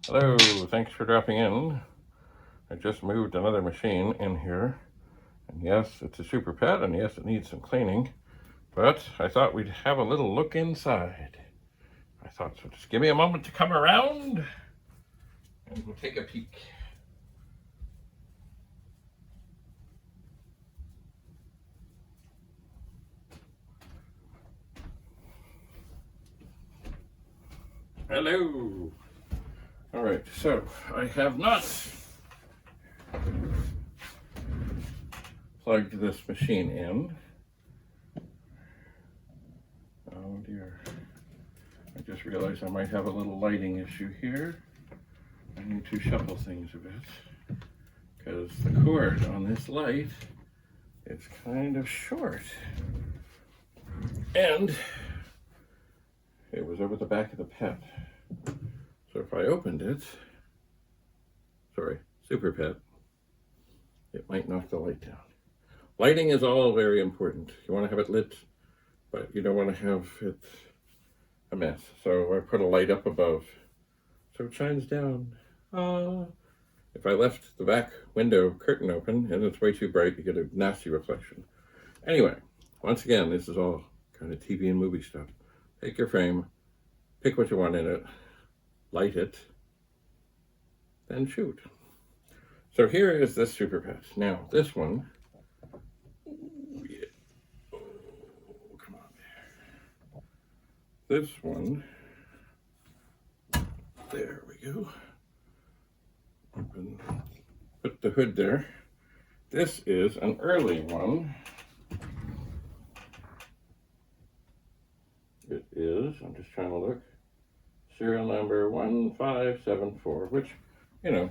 Hello, thanks for dropping in. I just moved another machine in here. And yes, it's a SuperPET, and yes, it needs some cleaning. But I thought we'd have a little look inside. I thought, so just give me a moment to come around, and we'll take a peek. Hello. All right, so I have not plugged this machine in. Oh dear. I just realized I might have a little lighting issue here. I need to shuffle things a bit because the cord on this light is kind of short. And it was over the back of the PET. So if I opened it, sorry, SuperPET, it might knock the light down. Lighting is all very important. You want to have it lit, but you don't want to have it a mess. So I put a light up above so it shines down. If I left the back window curtain open and it's way too bright, you get a nasty reflection. Anyway, once again, this is all kind of TV and movie stuff. Take your frame, pick what you want in it, light it, then shoot. So here is this SuperPET. Now, this one, come on there. This one, there we go. Open, put the hood there. This is an early one. It is, I'm just trying to look, serial number 1574, which, you know,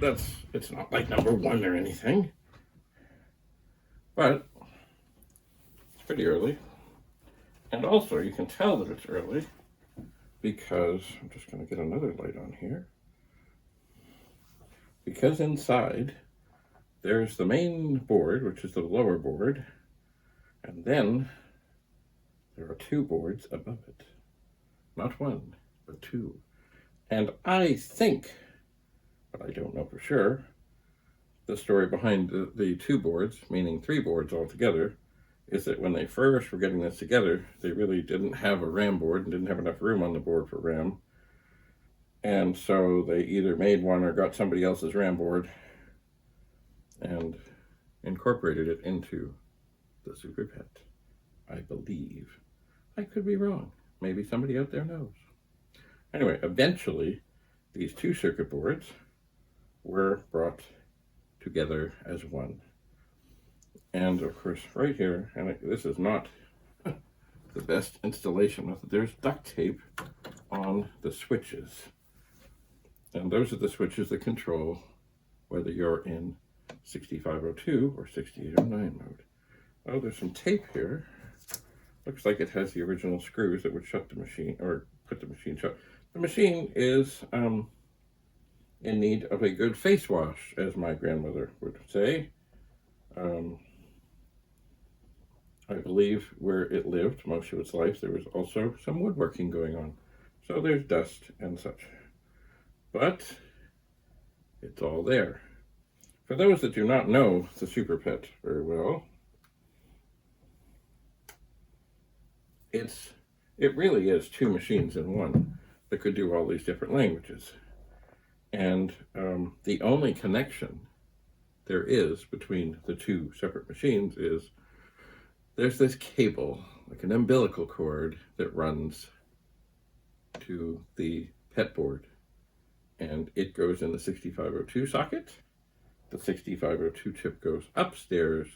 it's not like number one or anything, but it's pretty early. And also you can tell that it's early because, I'm just going to get another light on here, because inside there's the main board, which is the lower board, and then there are two boards above it. Not one, but two. And I think, but I don't know for sure, the story behind the two boards, meaning three boards altogether, is that when they first were getting this together, they really didn't have a RAM board and didn't have enough room on the board for RAM. And so they either made one or got somebody else's RAM board and incorporated it into the SuperPET, I believe. I could be wrong. Maybe somebody out there knows. Anyway, eventually, these two circuit boards were brought together as one. And of course, right here, and this is not the best installation method, there's duct tape on the switches. And those are the switches that control whether you're in 6502 or 6809 mode. Oh, there's some tape here. Looks like it has the original screws that would shut the machine, or put the machine shut. The machine is in need of a good face wash, as my grandmother would say. I believe where it lived most of its life, there was also some woodworking going on. So there's dust and such. But it's all there. For those that do not know the SuperPET very well, it really is two machines in one that could do all these different languages. And the only connection there is between the two separate machines is there's this cable, like an umbilical cord, that runs to the PET board. And it goes in the 6502 socket. The 6502 chip goes upstairs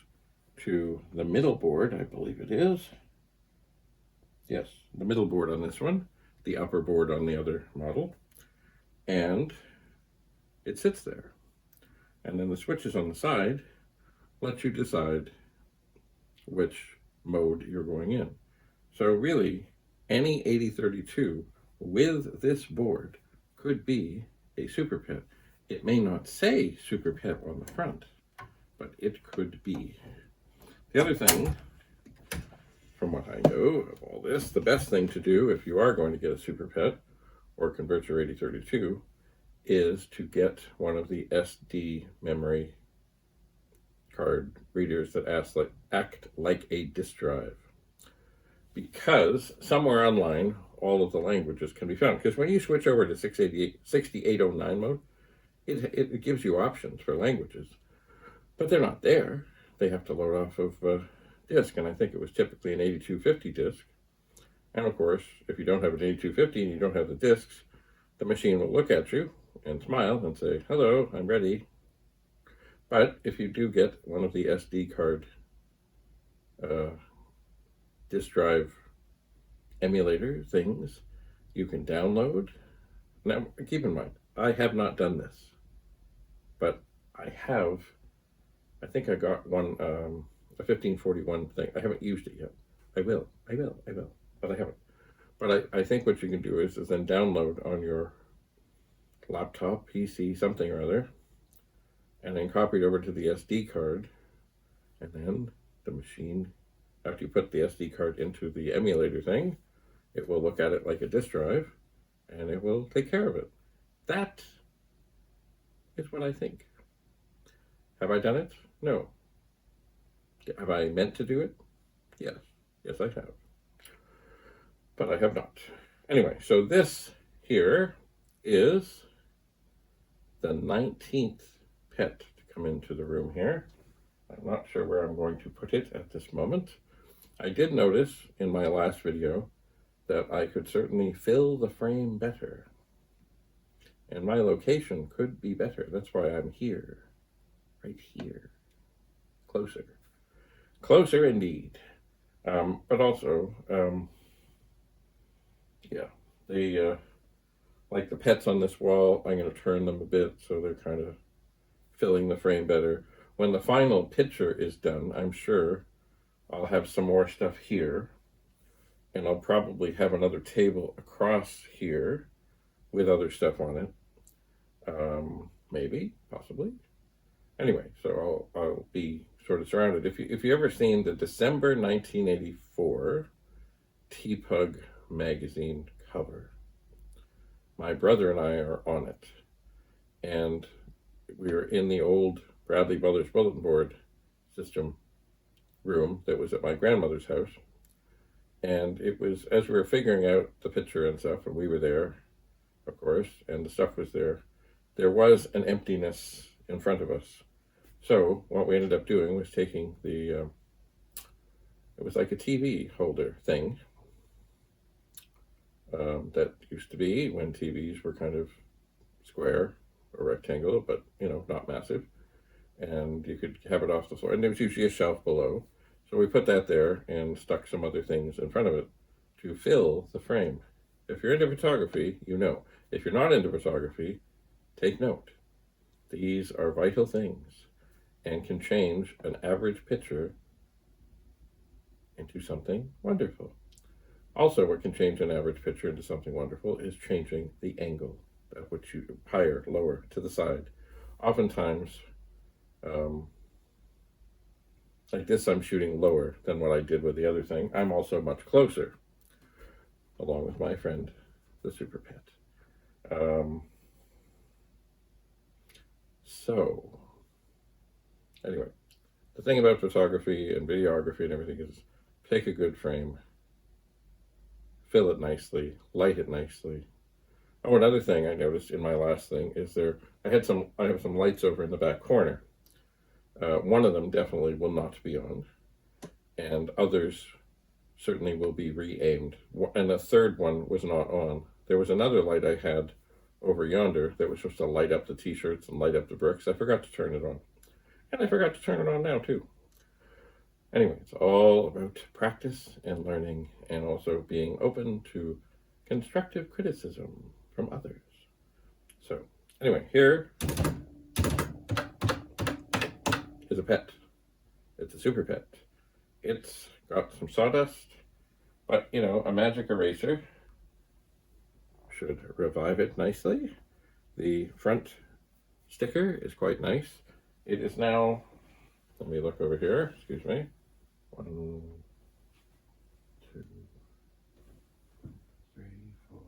to the middle board, I believe it is. Yes, the middle board on this one, the upper board on the other model. And it sits there. And then the switches on the side let you decide which mode you're going in. So really, any 8032 with this board could be a SuperPET. It may not say SuperPET on the front, but it could be. The other thing, from what I know of all this, the best thing to do if you are going to get a SuperPET, or converts your 8032 is to get one of the SD memory card readers that act like a disk drive. Because somewhere online, all of the languages can be found. Because when you switch over to 6809 mode, it gives you options for languages, but they're not there. They have to load off of disk, and I think it was typically an 8250 disk. And of course, if you don't have an 8250 and you don't have the disks, the machine will look at you and smile and say, hello, I'm ready. But if you do get one of the SD card disk drive emulator things, you can download. Now, keep in mind, I have not done this, but I think I got one, a 1541 thing. I haven't used it yet. I will, but I haven't. But I think what you can do is then download on your laptop, PC, something or other, and then copy it over to the SD card, and then the machine, after you put the SD card into the emulator thing, it will look at it like a disk drive, and it will take care of it. That is what I think. Have I done it? No. Have I meant to do it? Yes. Yes, I have. But I have not. Anyway, so this here is the 19th pet to come into the room here. I'm not sure where I'm going to put it at this moment. I did notice in my last video that I could certainly fill the frame better. And my location could be better. That's why I'm here. Right here. Closer. Closer indeed. But also, yeah, like the pets on this wall, I'm going to turn them a bit so they're kind of filling the frame better. When the final picture is done, I'm sure I'll have some more stuff here, and I'll probably have another table across here with other stuff on it. Maybe, possibly. Anyway, so I'll be sort of surrounded. If you ever seen the December 1984 T-Pug magazine cover, my brother and I are on it, and we were in the old Bradley Brothers bulletin board system room that was at my grandmother's house, and it was as we were figuring out the picture and stuff, and we were there, of course, and the stuff was there. There was an emptiness in front of us. So what we ended up doing was taking the, it was like a TV holder thing that used to be when TVs were kind of square or rectangular, but, you know, not massive. And you could have it off the floor. And there was usually a shelf below. So we put that there and stuck some other things in front of it to fill the frame. If you're into photography, you know. If you're not into photography, take note. These are vital things and can change an average picture into something wonderful. Also, what can change an average picture into something wonderful is changing the angle at which you higher, lower, to the side. Oftentimes, like this, I'm shooting lower than what I did with the other thing. I'm also much closer, along with my friend, the SuperPET. So, anyway, the thing about photography and videography and everything is take a good frame, fill it nicely, light it nicely. Oh, another thing I noticed in my last thing is I have some lights over in the back corner. One of them definitely will not be on, and others certainly will be re-aimed. And the third one was not on. There was another light I had over yonder that was supposed to light up the t-shirts and light up the bricks. I forgot to turn it on. And I forgot to turn it on now too. Anyway, it's all about practice and learning, and also being open to constructive criticism from others. So, anyway, here is a pet. It's a SuperPET. It's got some sawdust, but, you know, a magic eraser should revive it nicely. The front sticker is quite nice. It is now, let me look over here, excuse me. 1, 2, 3, 4,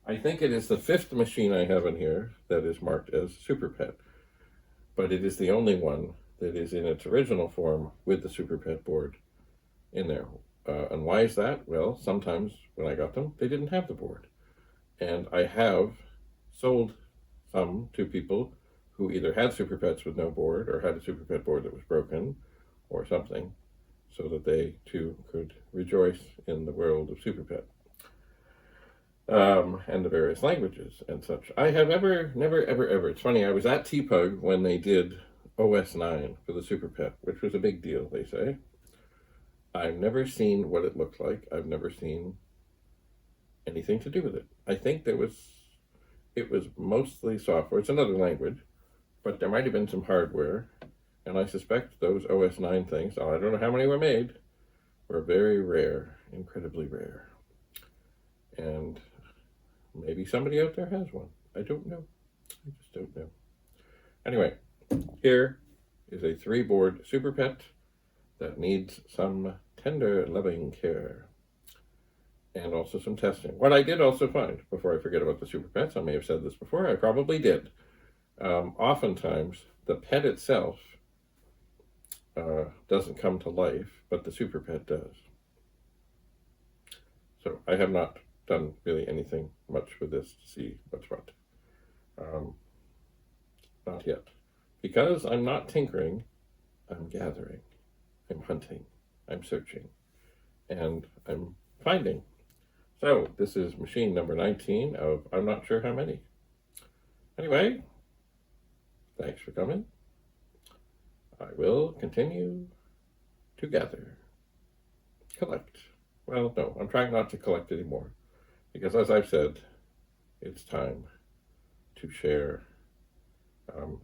I think it is the 5th machine I have in here that is marked as SuperPET, but it is the only one that is in its original form with the SuperPET board in there. And why is that? Well, sometimes when I got them, they didn't have the board. And I have sold some to people who either had SuperPETs with no board or had a SuperPET board that was broken or something, so that they too could rejoice in the world of SuperPET. And the various languages and such. I have never, it's funny, I was at TPUG when they did OS 9 for the SuperPET, which was a big deal, they say. I've never seen what it looked like. I've never seen anything to do with it. I think it was mostly software. It's another language, but there might have been some hardware, and I suspect those OS 9 things, I don't know how many were made, were very rare, incredibly rare. And maybe somebody out there has one. I don't know. I just don't know. Anyway, here is a 3-board SuperPET that needs some tender, loving care. And also some testing. What I did also find, before I forget about the SuperPETs, I may have said this before, I probably did. Oftentimes, the PET itself doesn't come to life, but the SuperPET does. So I have not done really anything much with this to see what's what. Not yet. Because I'm not tinkering, I'm gathering, I'm hunting, I'm searching, and I'm finding. So this is machine number 19 of I'm not sure how many. Anyway, thanks for coming. I will continue to gather, collect. Well, no, I'm trying not to collect anymore. Because as I've said, it's time to share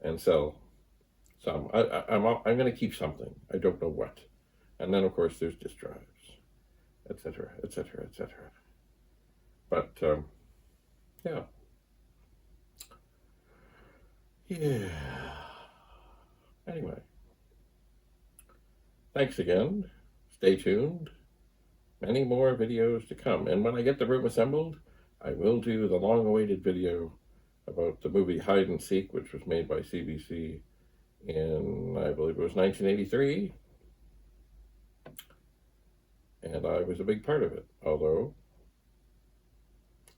and sell some. I'm going to keep something. I don't know what. And then, of course, there's disk drives, etc., etc., etc. But, yeah. Yeah. Anyway. Thanks again. Stay tuned. Many more videos to come. And when I get the room assembled, I will do the long-awaited video about the movie Hide and Seek, which was made by CBC in, I believe it was 1983. And I was a big part of it, although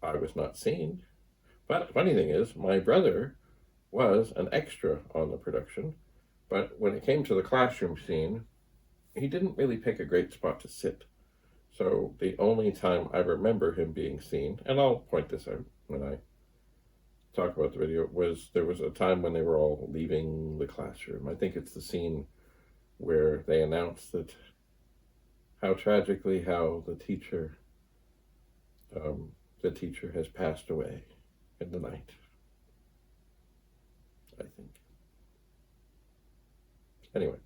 I was not seen. But the funny thing is, my brother was an extra on the production, but when it came to the classroom scene, he didn't really pick a great spot to sit. So the only time I remember him being seen, and I'll point this out when I talk about the video, was there was a time when they were all leaving the classroom. I think it's the scene where they announced that how tragically how the teacher has passed away in the night, I think. Anyway,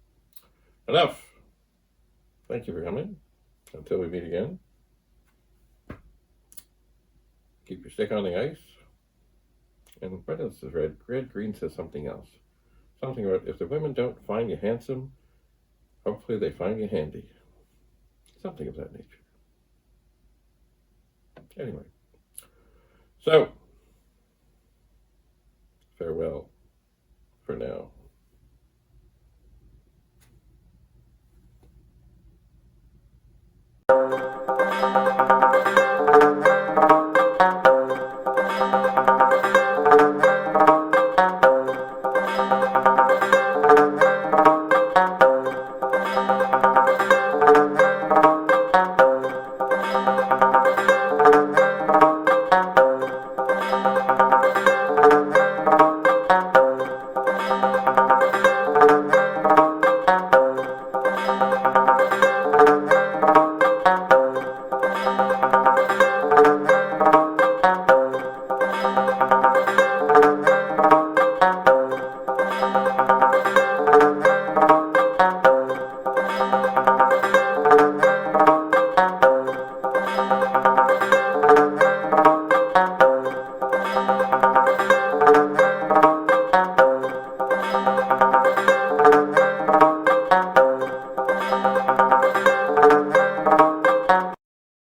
enough. Thank you for coming. Until we meet again, keep your stick on the ice. And what else is red? Red, green says something else. Something about if the women don't find you handsome, hopefully they find you handy. Something of that nature. Anyway, so farewell for now.